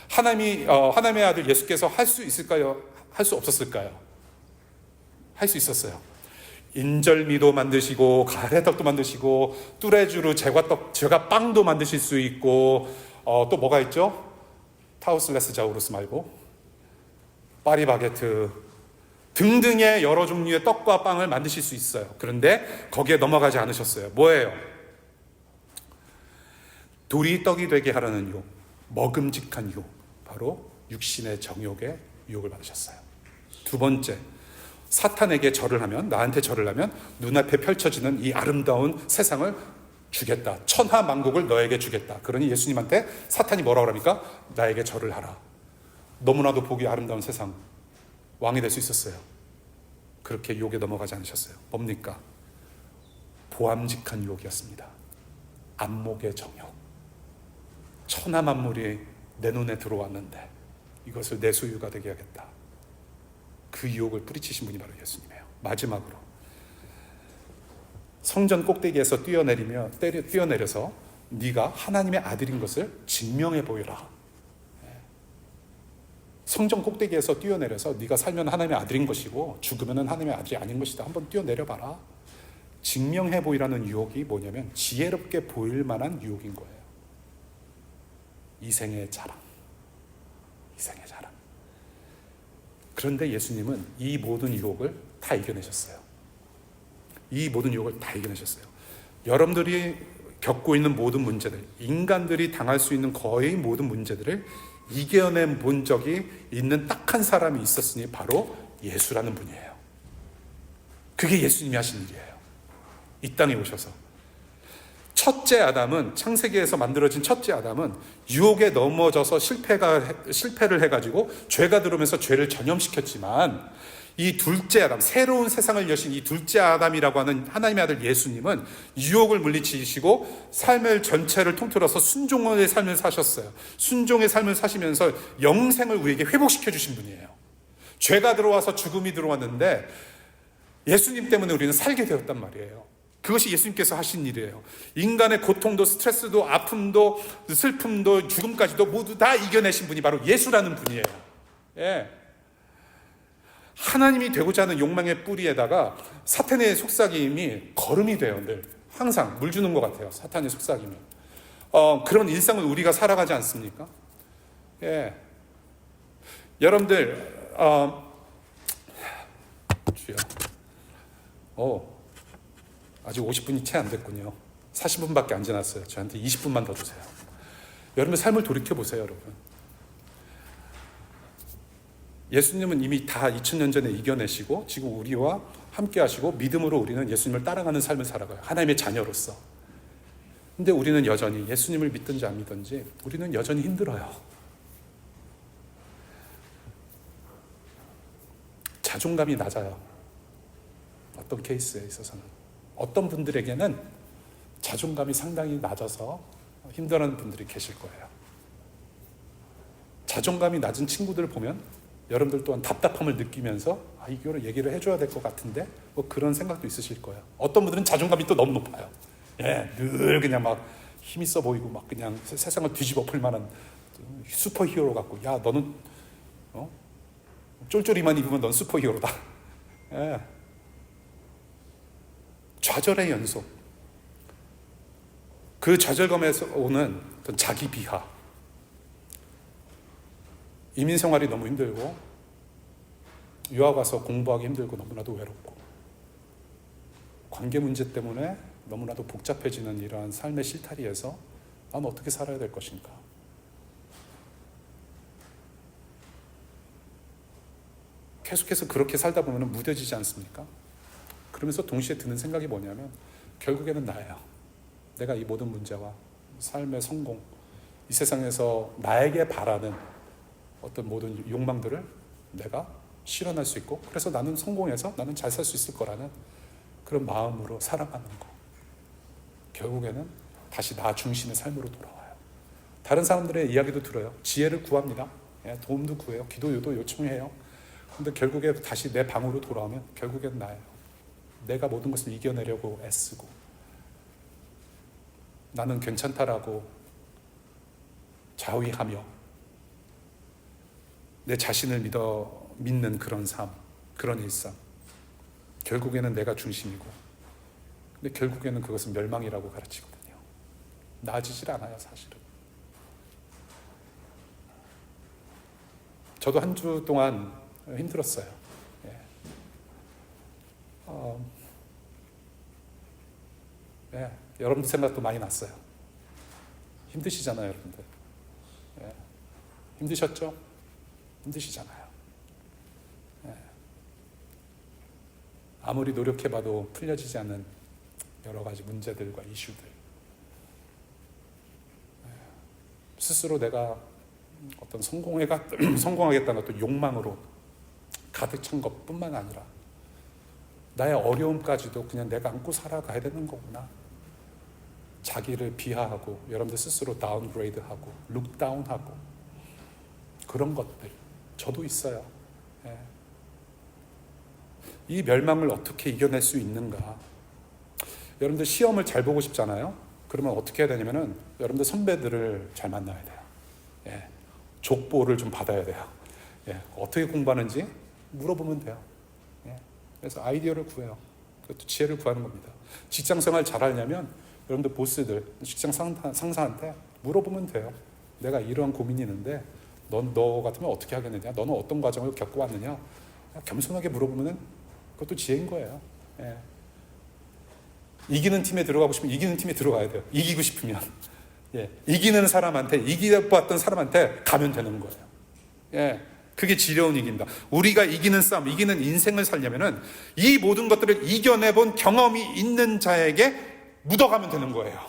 하나님의 아들 예수께서 할 수 있을까요? 할 수 없었을까요? 할 수 있었어요. 인절미도 만드시고 가래떡도 만드시고 뚜레쥬르 제과빵도 만드실 수 있고, 또 뭐가 있죠? 타우슬레스 자우루스 말고 파리바게트 등등의 여러 종류의 떡과 빵을 만드실 수 있어요. 그런데 거기에 넘어가지 않으셨어요. 뭐예요? 돌이 떡이 되게 하라는 유혹, 먹음직한 유혹, 바로 육신의 정욕의 유혹을 받으셨어요. 2번째, 사탄에게 절을 하면, 나한테 절을 하면 눈앞에 펼쳐지는 이 아름다운 세상을 주겠다. 천하만국을 너에게 주겠다. 그러니 예수님한테 사탄이 뭐라고 합니까? 나에게 절을 하라. 너무나도 보기 아름다운 세상, 왕이 될 수 있었어요. 그렇게 유혹에 넘어가지 않으셨어요. 뭡니까? 보암직한 유혹이었습니다. 안목의 정욕. 천하만물이 내 눈에 들어왔는데 이것을 내 소유가 되게 하겠다. 그 유혹을 뿌리치신 분이 바로 예수님이에요. 마지막으로 성전 꼭대기에서 뛰어내려서 네가 하나님의 아들인 것을 증명해 보여라. 성전 꼭대기에서 뛰어내려서 네가 살면 하나님의 아들인 것이고 죽으면 하나님의 아들이 아닌 것이다. 한번 뛰어내려봐라. 증명해 보이라는 유혹이 뭐냐면 지혜롭게 보일 만한 유혹인 거예요. 이생의 자랑. 이생의 자랑. 그런데 예수님은 이 모든 유혹을 다 이겨내셨어요. 이 모든 유혹을 다 이겨내셨어요. 여러분들이 겪고 있는 모든 문제들, 인간들이 당할 수 있는 거의 모든 문제들을 이겨낸 본 적이 있는 딱 한 사람이 있었으니 바로 예수라는 분이에요. 그게 예수님이 하신 일이에요. 이 땅에 오셔서. 첫째 아담은, 창세기에서 만들어진 첫째 아담은 유혹에 넘어져서 실패를 해가지고 죄가 들어오면서 죄를 전염시켰지만, 이 둘째 아담, 새로운 세상을 여신 이 둘째 아담이라고 하는 하나님의 아들 예수님은 유혹을 물리치시고 삶을 전체를 통틀어서 순종의 삶을 사셨어요. 순종의 삶을 사시면서 영생을 우리에게 회복시켜 주신 분이에요. 죄가 들어와서 죽음이 들어왔는데 예수님 때문에 우리는 살게 되었단 말이에요. 그것이 예수님께서 하신 일이에요. 인간의 고통도 스트레스도 아픔도 슬픔도 죽음까지도 모두 다 이겨내신 분이 바로 예수라는 분이에요. 예. 하나님이 되고자 하는 욕망의 뿌리에다가 사탄의 속삭임이 거름이 돼요. 늘 항상 물 주는 것 같아요. 사탄의 속삭임이. 그런 일상을 우리가 살아가지 않습니까? 예. 여러분들 주여 아직 50분이 채 안 됐군요. 40분밖에 안 지났어요. 저한테 20분만 더 주세요. 여러분의 삶을 돌이켜보세요. 여러분, 예수님은 이미 다 2000년 전에 이겨내시고 지금 우리와 함께 하시고 믿음으로 우리는 예수님을 따라가는 삶을 살아가요. 하나님의 자녀로서. 근데 우리는 여전히 예수님을 믿든지 안 믿든지 우리는 여전히 힘들어요. 자존감이 낮아요. 어떤 케이스에 있어서는. 어떤 분들에게는 자존감이 상당히 낮아서 힘들어하는 분들이 계실 거예요. 자존감이 낮은 친구들 보면 여러분들 또한 답답함을 느끼면서 이거를 얘기를 해줘야 될 것 같은데 뭐 그런 생각도 있으실 거예요. 어떤 분들은 자존감이 또 너무 높아요. 예, 늘 그냥 막 힘있어 보이고 막 그냥 세상을 뒤집어 풀 만한 슈퍼히어로 같고, 야 너는 쫄쫄이만 입으면 넌 슈퍼히어로다. 예. 좌절의 연속. 그 좌절감에서 오는 어떤 자기 비하. 이민 생활이 너무 힘들고 유학 와서 공부하기 힘들고 너무나도 외롭고 관계 문제 때문에 너무나도 복잡해지는 이러한 삶의 실타리에서 난 어떻게 살아야 될 것인가? 계속해서 그렇게 살다 보면 무뎌지지 않습니까? 그러면서 동시에 드는 생각이 뭐냐면 결국에는 나예요. 내가 이 모든 문제와 삶의 성공, 이 세상에서 나에게 바라는 어떤 모든 욕망들을 내가 실현할 수 있고 그래서 나는 성공해서 나는 잘 살 수 있을 거라는 그런 마음으로 살아가는 거. 결국에는 다시 나 중심의 삶으로 돌아와요. 다른 사람들의 이야기도 들어요. 지혜를 구합니다. 도움도 구해요. 기도도 요청해요. 근데 결국에 다시 내 방으로 돌아오면 결국엔 나예요. 내가 모든 것을 이겨내려고 애쓰고 나는 괜찮다라고 자위하며 내 자신을 믿는 그런 삶, 그런 일상. 결국에는 내가 중심이고 근데 결국에는 그것은 멸망이라고 가르치거든요. 나아지질 않아요, 사실은. 저도 한 주 동안 힘들었어요. 예. 여러분들 생각도 많이 났어요. 힘드시잖아요, 여러분들. 예. 힘드셨죠? 힘드시잖아요. 예. 아무리 노력해봐도 풀려지지 않는 여러 가지 문제들과 이슈들. 예. 스스로 내가 어떤 성공하겠다는 어떤 욕망으로 가득 찬 것뿐만 아니라 나의 어려움까지도 그냥 내가 안고 살아가야 되는 거구나. 자기를 비하하고 여러분들 스스로 다운그레이드하고 룩다운하고 그런 것들 저도 있어요. 예. 이 멸망을 어떻게 이겨낼 수 있는가? 여러분들 시험을 잘 보고 싶잖아요. 그러면 어떻게 해야 되냐면은 여러분들 선배들을 잘 만나야 돼요. 예. 족보를 좀 받아야 돼요. 예. 어떻게 공부하는지 물어보면 돼요. 예. 그래서 아이디어를 구해요. 그것도 지혜를 구하는 겁니다. 직장 생활 잘하려면 여러분들 보스들, 직장 상사한테 물어보면 돼요. 내가 이러한 고민이 있는데 너 같으면 어떻게 하겠느냐? 너는 어떤 과정을 겪고 왔느냐? 겸손하게 물어보면 그것도 지혜인 거예요. 예. 이기는 팀에 들어가고 싶으면 이기는 팀에 들어가야 돼요. 이기고 싶으면. 예. 이기는 사람한테, 이겨봤던 사람한테 가면 되는 거예요. 예. 그게 지려운 이긴다. 우리가 이기는 싸움, 이기는 인생을 살려면은 이 모든 것들을 이겨내본 경험이 있는 자에게 묻어가면 되는 거예요.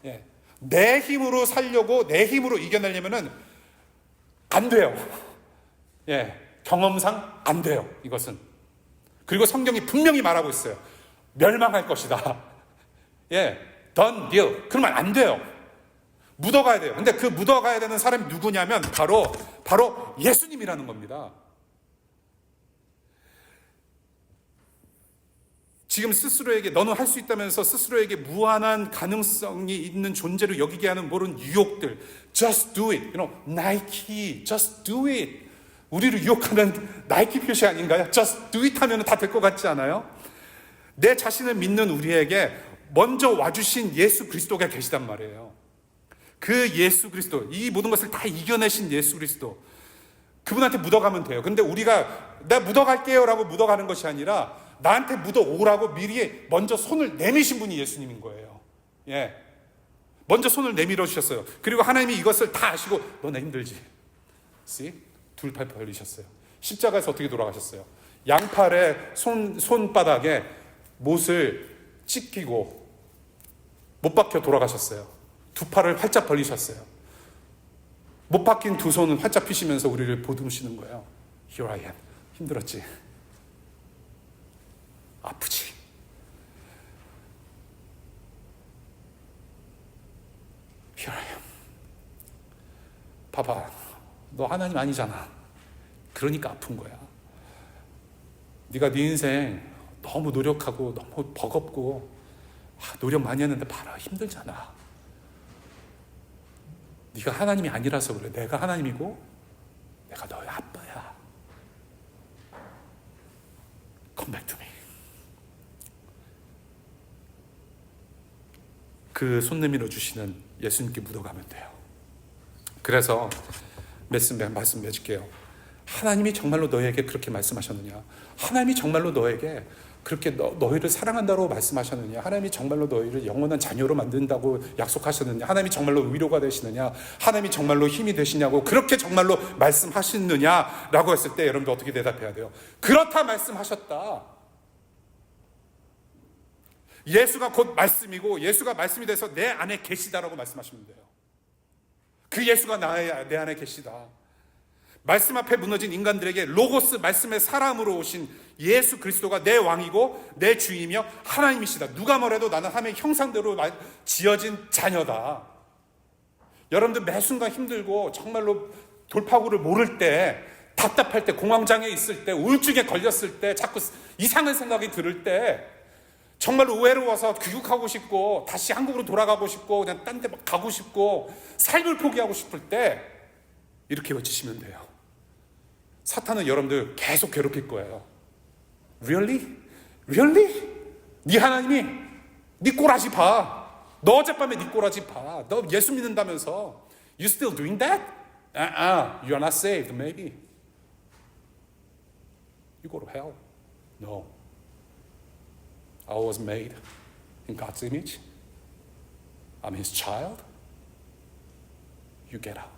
예. 내 힘으로 살려고 내 힘으로 이겨내려면은 안 돼요. 예. 경험상 안 돼요. 이것은. 그리고 성경이 분명히 말하고 있어요. 멸망할 것이다. 예. done deal. 그러면 안 돼요. 묻어가야 돼요. 근데 그 묻어가야 되는 사람이 누구냐면 바로 예수님이라는 겁니다. 지금 스스로에게 너는 할 수 있다면서 스스로에게 무한한 가능성이 있는 존재로 여기게 하는 모든 유혹들, just do it, Nike, just do it. 우리를 유혹하는 나이키 표시 아닌가요? just do it 하면 다 될 것 같지 않아요? 내 자신을 믿는 우리에게 먼저 와주신 예수 그리스도가 계시단 말이에요. 그 예수 그리스도, 이 모든 것을 다 이겨내신 예수 그리스도, 그분한테 묻어가면 돼요. 근데 우리가 나 묻어갈게요 라고 묻어가는 것이 아니라 나한테 묻어오라고 미리 먼저 손을 내미신 분이 예수님인 거예요. 예, 먼저 손을 내밀어 주셨어요. 그리고 하나님이 이것을 다 아시고 너네 힘들지? See? 둘팔 벌리셨어요. 십자가에서 어떻게 돌아가셨어요? 양팔에 손바닥에 못을 찢기고 못 박혀 돌아가셨어요. 두 팔을 활짝 벌리셨어요. 못 박힌 두 손은 활짝 펴시면서 우리를 보듬으시는 거예요. Here I am. 힘들었지? 아프지? Here I am. 봐봐, 너 하나님 아니잖아. 그러니까 아픈 거야. 네가 네 인생 너무 노력하고 너무 버겁고 노력 많이 했는데 봐라, 힘들잖아. 네가 하나님이 아니라서 그래. 내가 하나님이고 내가 너의 아빠야. Come back to me. 그 손 내밀어 주시는 예수님께 묻어가면 돼요. 그래서 말씀 맺을게요. 하나님이 정말로 너에게 그렇게 말씀하셨느냐? 하나님이 정말로 너에게 그렇게 너희를 사랑한다고 말씀하셨느냐? 하나님이 정말로 너희를 영원한 자녀로 만든다고 약속하셨느냐? 하나님이 정말로 위로가 되시느냐? 하나님이 정말로 힘이 되시냐고 그렇게 정말로 말씀하시느냐? 라고 했을 때 여러분들 어떻게 대답해야 돼요? 그렇다 말씀하셨다. 예수가 곧 말씀이고 예수가 말씀이 돼서 내 안에 계시다라고 말씀하시면 돼요. 그 예수가 내 안에 계시다. 말씀 앞에 무너진 인간들에게 로고스, 말씀의 사람으로 오신 예수 그리스도가 내 왕이고 내 주이며 하나님이시다. 누가 뭐래도 나는 하나님의 형상대로 지어진 자녀다. 여러분들 매 순간 힘들고 정말로 돌파구를 모를 때, 답답할 때, 공황장애 있을 때, 우울증에 걸렸을 때, 자꾸 이상한 생각이 들을 때, 정말로 외로워서 귀국하고 싶고 다시 한국으로 돌아가고 싶고 그냥 딴 데 가고 싶고 삶을 포기하고 싶을 때 이렇게 외치시면 돼요. 사탄은 여러분들 계속 괴롭힐 거예요. Really? Really? 네 하나님이 네 꼬라지 봐. 너 어젯밤에 네 꼬라지 봐. 너 예수 믿는다면서 You still doing that? You are not saved maybe. You go to hell. No. I was made in God's image. I'm His child. You get out.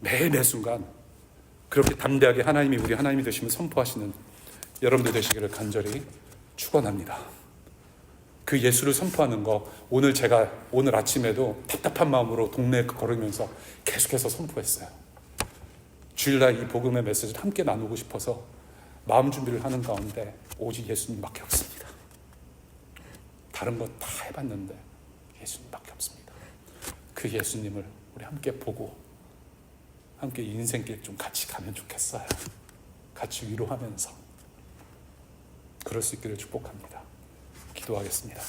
매 순간 그렇게 담대하게 하나님이 우리 하나님이 되시면 선포하시는 여러분들 되시기를 간절히 축원합니다. 그 예수를 선포하는 거 제가 오늘 아침에도 답답한 마음으로 동네에 걸으면서 계속해서 선포했어요. 주일날 이 복음의 메시지를 함께 나누고 싶어서 마음 준비를 하는 가운데 오직 예수님밖에 없습니다. 다른 거 다 해봤는데 예수님밖에 없습니다. 그 예수님을 우리 함께 보고 함께 인생길 좀 같이 가면 좋겠어요. 같이 위로하면서 그럴 수 있기를 축복합니다. 기도하겠습니다.